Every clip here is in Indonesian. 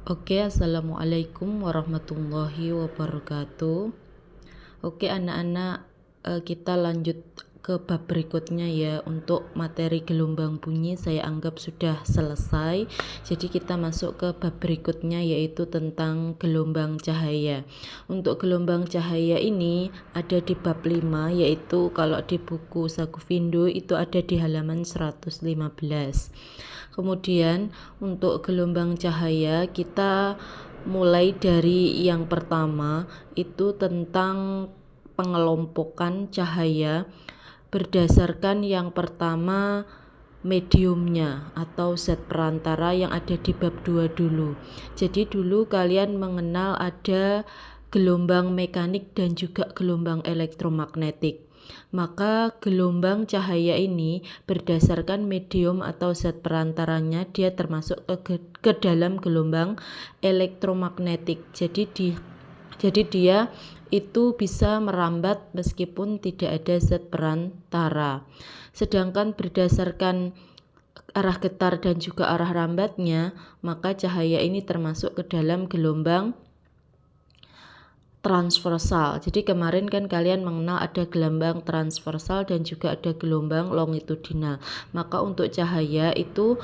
Oke, assalamualaikum warahmatullahi wabarakatuh. Oke, anak-anak, kita lanjut ke bab berikutnya ya. Untuk materi gelombang bunyi saya anggap sudah selesai. Jadi kita masuk ke bab berikutnya, yaitu tentang gelombang cahaya. Untuk gelombang cahaya ini ada di bab 5, yaitu kalau di buku Sagufindo itu ada di halaman 115. Kemudian untuk gelombang cahaya kita mulai dari yang pertama, itu tentang pengelompokan cahaya berdasarkan yang pertama mediumnya atau zat perantara yang ada di bab 2 dulu. Jadi dulu kalian mengenal ada gelombang mekanik dan juga gelombang elektromagnetik. Maka gelombang cahaya ini berdasarkan medium atau zat perantaranya dia termasuk ke dalam gelombang elektromagnetik. Jadi dia itu bisa merambat meskipun tidak ada zat perantara. Sedangkan berdasarkan arah getar dan juga arah rambatnya, maka cahaya ini termasuk ke dalam gelombang transversal. Jadi kemarin kan kalian mengenal ada gelombang transversal dan juga ada gelombang longitudinal. Maka untuk cahaya itu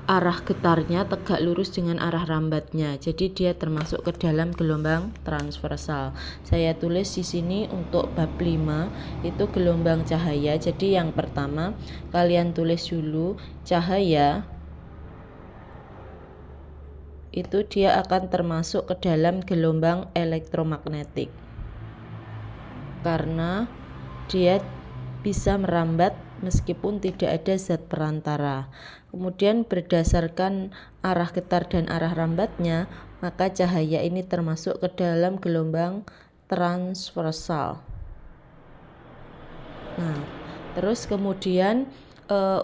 arah getarnya tegak lurus dengan arah rambatnya. Jadi dia termasuk ke dalam gelombang transversal. Saya tulis di sini untuk bab 5 itu gelombang cahaya. Jadi yang pertama kalian tulis dulu cahaya itu dia akan termasuk ke dalam gelombang elektromagnetik karena dia bisa merambat meskipun tidak ada zat perantara. Kemudian berdasarkan arah getar dan arah rambatnya, maka cahaya ini termasuk ke dalam gelombang transversal. Nah, terus kemudian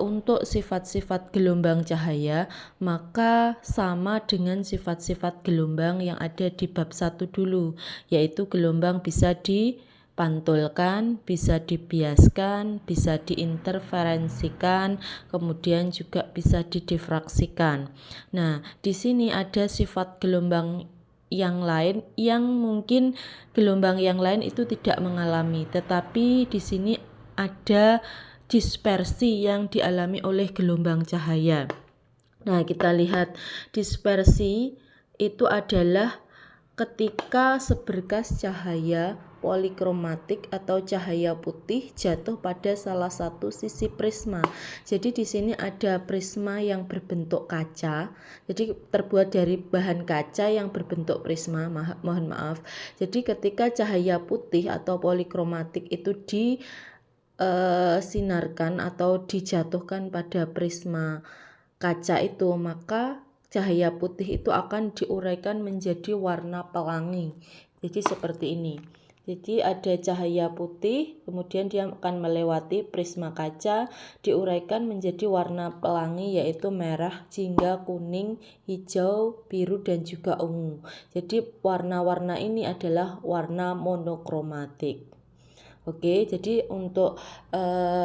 untuk sifat-sifat gelombang cahaya, maka sama dengan sifat-sifat gelombang yang ada di bab 1 dulu, yaitu gelombang bisa dipantulkan, bisa dibiaskan, bisa diinterferensikan, kemudian juga bisa didifraksikan. Nah, di sini ada sifat gelombang yang lain yang mungkin gelombang yang lain itu tidak mengalami, tetapi di sini ada dispersi yang dialami oleh gelombang cahaya. Nah, kita lihat dispersi itu adalah ketika seberkas cahaya polikromatik atau cahaya putih jatuh pada salah satu sisi prisma. Jadi di sini ada prisma yang berbentuk kaca. Jadi terbuat dari bahan kaca yang berbentuk prisma. Mohon maaf. Jadi ketika cahaya putih atau polikromatik itu sinarkan atau dijatuhkan pada prisma kaca itu, maka cahaya putih itu akan diuraikan menjadi warna pelangi. Jadi seperti ini. Jadi ada cahaya putih, kemudian dia akan melewati prisma kaca, diuraikan menjadi warna pelangi yaitu merah, jingga, kuning, hijau, biru dan juga ungu. Jadi warna-warna ini adalah warna monokromatik. Oke, jadi untuk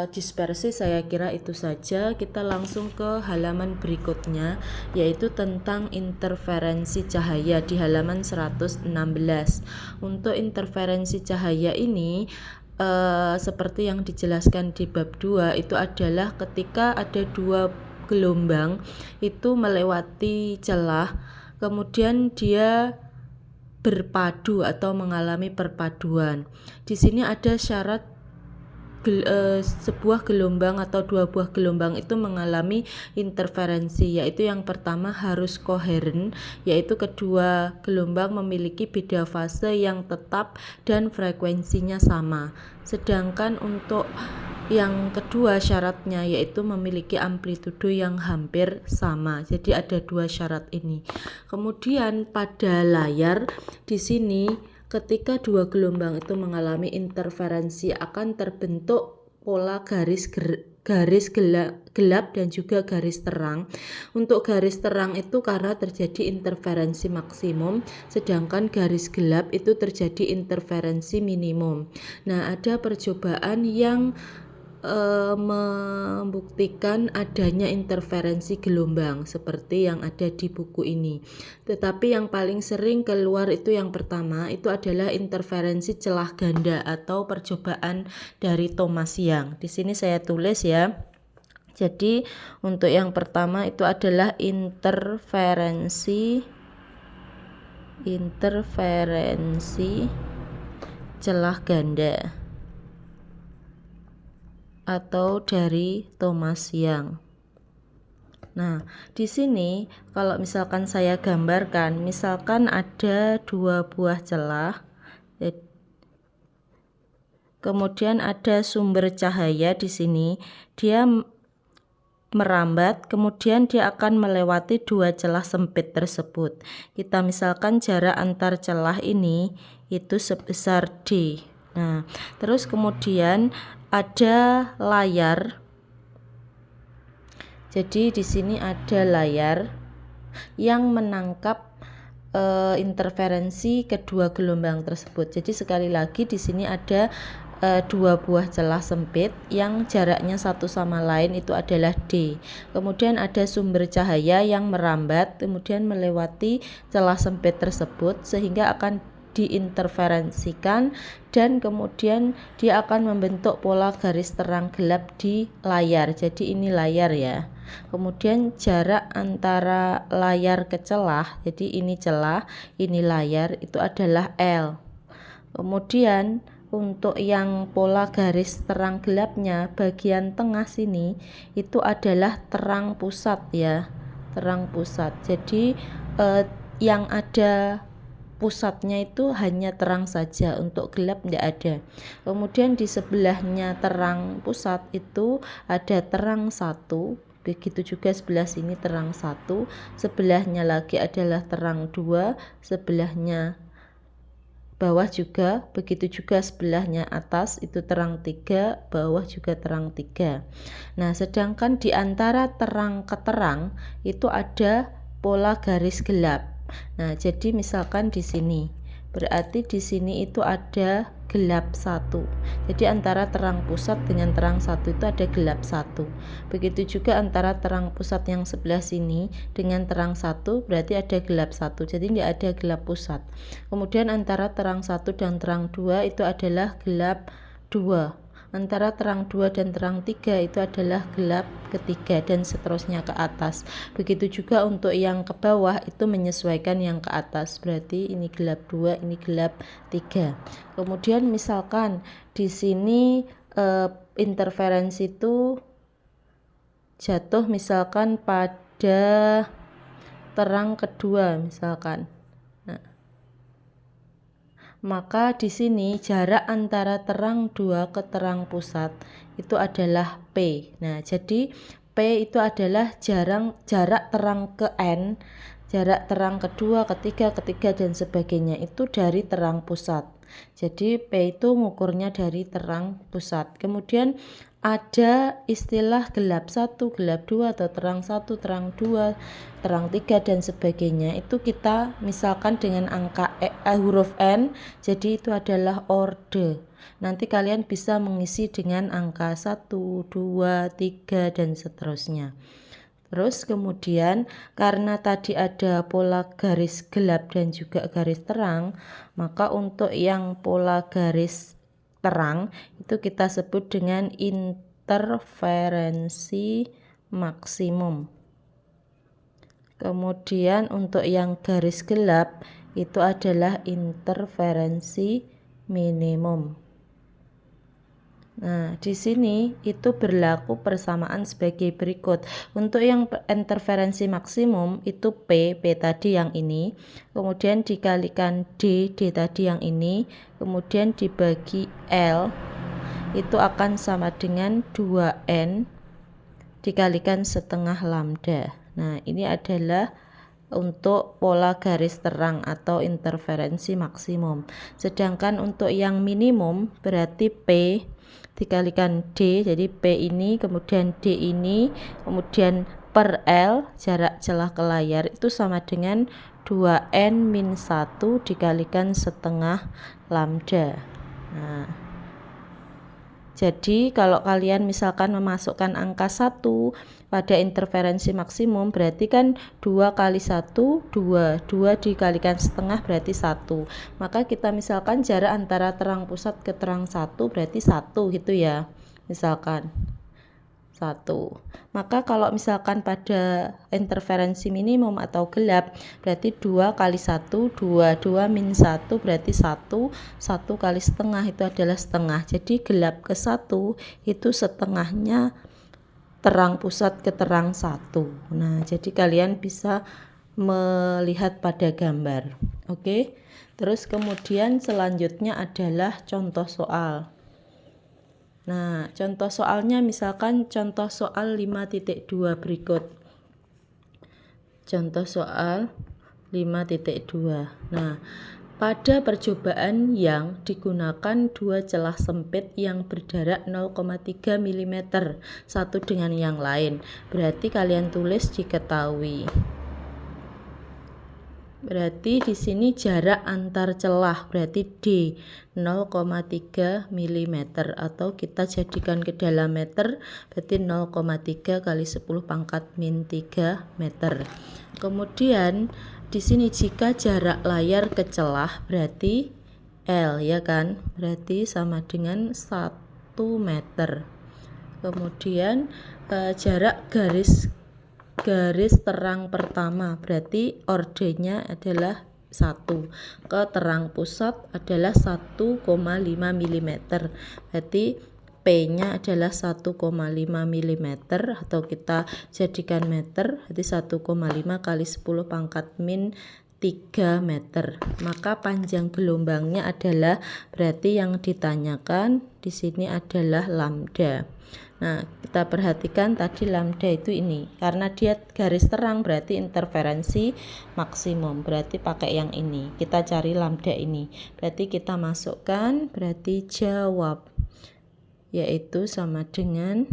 dispersi saya kira itu saja. Kita langsung ke halaman berikutnya, yaitu tentang interferensi cahaya di halaman 116. Untuk interferensi cahaya ini seperti yang dijelaskan di bab 2 itu adalah ketika ada dua gelombang itu melewati celah, kemudian dia berpadu atau mengalami perpaduan. Di sini ada syarat sebuah gelombang atau dua buah gelombang itu mengalami interferensi, yaitu yang pertama harus koheren, yaitu kedua gelombang memiliki beda fase yang tetap dan frekuensinya sama. Sedangkan untuk yang kedua syaratnya yaitu memiliki amplitudo yang hampir sama. Jadi ada dua syarat ini. Kemudian pada layar di sini ketika dua gelombang itu mengalami interferensi akan terbentuk pola garis gelap dan juga garis terang. Untuk garis terang itu karena terjadi interferensi maksimum, sedangkan garis gelap itu terjadi interferensi minimum. Nah, ada percobaan yang membuktikan adanya interferensi gelombang seperti yang ada di buku ini. Tetapi yang paling sering keluar itu yang pertama itu adalah interferensi celah ganda atau percobaan dari Thomas Young. Di sini saya tulis ya. Jadi untuk yang pertama itu adalah interferensi celah ganda atau dari Thomas Young. Nah, di sini kalau misalkan saya gambarkan, misalkan ada 2 buah celah, kemudian ada sumber cahaya di sini, dia merambat, kemudian dia akan melewati 2 celah sempit tersebut. Kita misalkan jarak antar celah ini itu sebesar D. Nah, terus kemudian ada layar. Jadi di sini ada layar yang menangkap interferensi kedua gelombang tersebut. Jadi sekali lagi di sini ada 2 buah celah sempit yang jaraknya satu sama lain itu adalah D. Kemudian ada sumber cahaya yang merambat kemudian melewati celah sempit tersebut sehingga akan diinterferensikan dan kemudian dia akan membentuk pola garis terang gelap di layar. Jadi ini layar ya. Kemudian jarak antara layar ke celah, jadi ini celah, ini layar, itu adalah L. Kemudian untuk yang pola garis terang gelapnya bagian tengah sini itu adalah terang pusat ya, terang pusat. Jadi yang ada pusatnya itu hanya terang saja, untuk gelap tidak ada. Kemudian di sebelahnya terang pusat itu ada terang 1, begitu juga sebelah sini terang 1, sebelahnya lagi adalah terang 2, sebelahnya bawah juga, begitu juga sebelahnya atas itu terang 3, bawah juga terang 3. Nah, sedangkan di antara terang ke terang itu ada pola garis gelap. Nah, jadi misalkan di sini, berarti di sini itu ada gelap 1. Jadi antara terang pusat dengan terang 1 itu ada gelap 1. Begitu juga antara terang pusat yang sebelah sini dengan terang 1 berarti ada gelap 1. Jadi tidak ada gelap pusat. Kemudian antara terang 1 dan terang 2 itu adalah gelap 2. Antara terang 2 dan terang 3 itu adalah gelap ketiga dan seterusnya ke atas. Begitu juga untuk yang ke bawah itu menyesuaikan yang ke atas. Berarti ini gelap 2, ini gelap 3. Kemudian misalkan di sini interferensi itu jatuh misalkan pada terang kedua misalkan. Maka di sini jarak antara terang 2 ke terang pusat itu adalah P. Nah, jadi P itu adalah jarak terang ke N, jarak terang kedua, ketiga dan sebagainya itu dari terang pusat. Jadi P itu ngukurnya dari terang pusat. Kemudian ada istilah gelap 1, gelap 2 atau terang 1, terang 2, terang 3 dan sebagainya. Itu kita misalkan dengan angka huruf N, jadi itu adalah orde. Nanti kalian bisa mengisi dengan angka 1, 2, 3 dan seterusnya. Terus kemudian karena tadi ada pola garis gelap dan juga garis terang, maka untuk yang pola garis terang itu kita sebut dengan interferensi maksimum. Kemudian untuk yang garis gelap itu adalah interferensi minimum. Nah, di sini itu berlaku persamaan sebagai berikut. Untuk yang interferensi maksimum itu P tadi yang ini, kemudian dikalikan D tadi yang ini, kemudian dibagi L, itu akan sama dengan 2N dikalikan setengah lambda. Nah, ini adalah untuk pola garis terang atau interferensi maksimum. Sedangkan untuk yang minimum berarti P dikalikan D, jadi P ini kemudian D ini kemudian per L jarak celah ke layar itu sama dengan 2N-1 dikalikan setengah lambda. Nah, Jadi kalau kalian misalkan memasukkan angka 1 pada interferensi maksimum, berarti kan 2 kali 1 2, 2 dikalikan setengah berarti 1. Maka kita misalkan jarak antara terang pusat ke terang 1 berarti 1 gitu ya, misalkan 1. Maka kalau misalkan pada interferensi minimum atau gelap berarti 2 kali 1 2, 2 min 1 berarti 1, 1 kali setengah itu adalah setengah. Jadi gelap ke 1 itu setengahnya terang pusat ke terang 1. Nah, jadi kalian bisa melihat pada gambar. Oke. Terus kemudian selanjutnya adalah contoh soal. Nah, contoh soalnya misalkan contoh soal 5.2 berikut. Contoh soal 5.2. Nah, pada percobaan yang digunakan dua celah sempit yang berjarak 0,3 mm satu dengan yang lain. Berarti kalian tulis diketahui. Berarti di sini jarak antar celah berarti D 0,3 mm atau kita jadikan ke dalam meter berarti 0,3 kali 10 pangkat min 3 meter. Kemudian di sini jika jarak layar ke celah berarti L ya kan? Berarti sama dengan 1 meter. Kemudian jarak garis terang pertama berarti ordenya adalah 1 ke terang pusat adalah 1,5 mm berarti P nya adalah 1,5 mm atau kita jadikan meter berarti 1,5 kali 10 pangkat min 3 meter. Maka panjang gelombangnya adalah berarti yang ditanyakan di sini adalah lambda. Nah, kita perhatikan tadi lambda itu ini karena dia garis terang berarti interferensi maksimum, berarti pakai yang ini. Kita cari lambda ini. Berarti kita masukkan berarti jawab yaitu sama dengan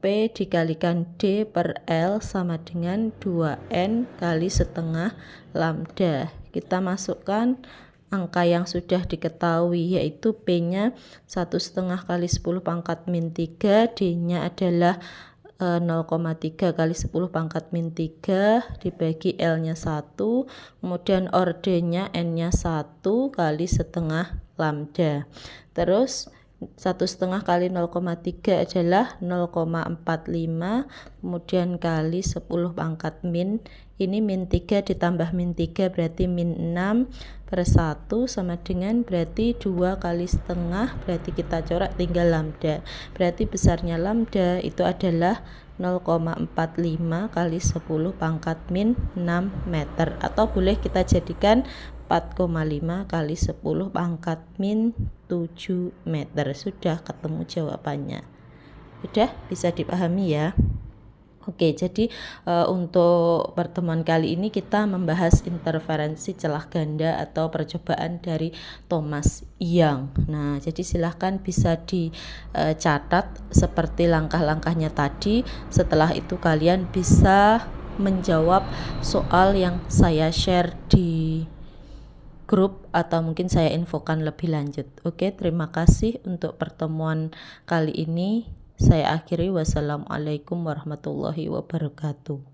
P dikalikan D per L sama dengan 2N kali setengah lambda. Kita masukkan angka yang sudah diketahui yaitu P-nya 1,5 kali 10 pangkat min 3, D-nya adalah 0,3 kali 10 pangkat min 3 dibagi L-nya 1, kemudian ordenya N-nya 1 kali setengah lambda. Terus 1,5 kali 0,3 adalah 0,45 kemudian kali 10 pangkat min ini min 3 ditambah min 3 berarti min 6 per 1 sama dengan berarti 2 kali setengah berarti kita corak tinggal lambda berarti besarnya lambda itu adalah 0,45 kali 10 pangkat min 6 meter atau boleh kita jadikan 4,5 kali 10 pangkat min 7 meter. Sudah ketemu jawabannya. Sudah bisa dipahami ya. Oke, jadi untuk pertemuan kali ini kita membahas interferensi celah ganda atau percobaan dari Thomas Young. Nah, jadi silahkan bisa dicatat seperti langkah-langkahnya tadi. Setelah itu kalian bisa menjawab soal yang saya share di grup atau mungkin saya infokan lebih lanjut. Oke, terima kasih untuk pertemuan kali ini. Saya akhiri. Wassalamualaikum warahmatullahi wabarakatuh.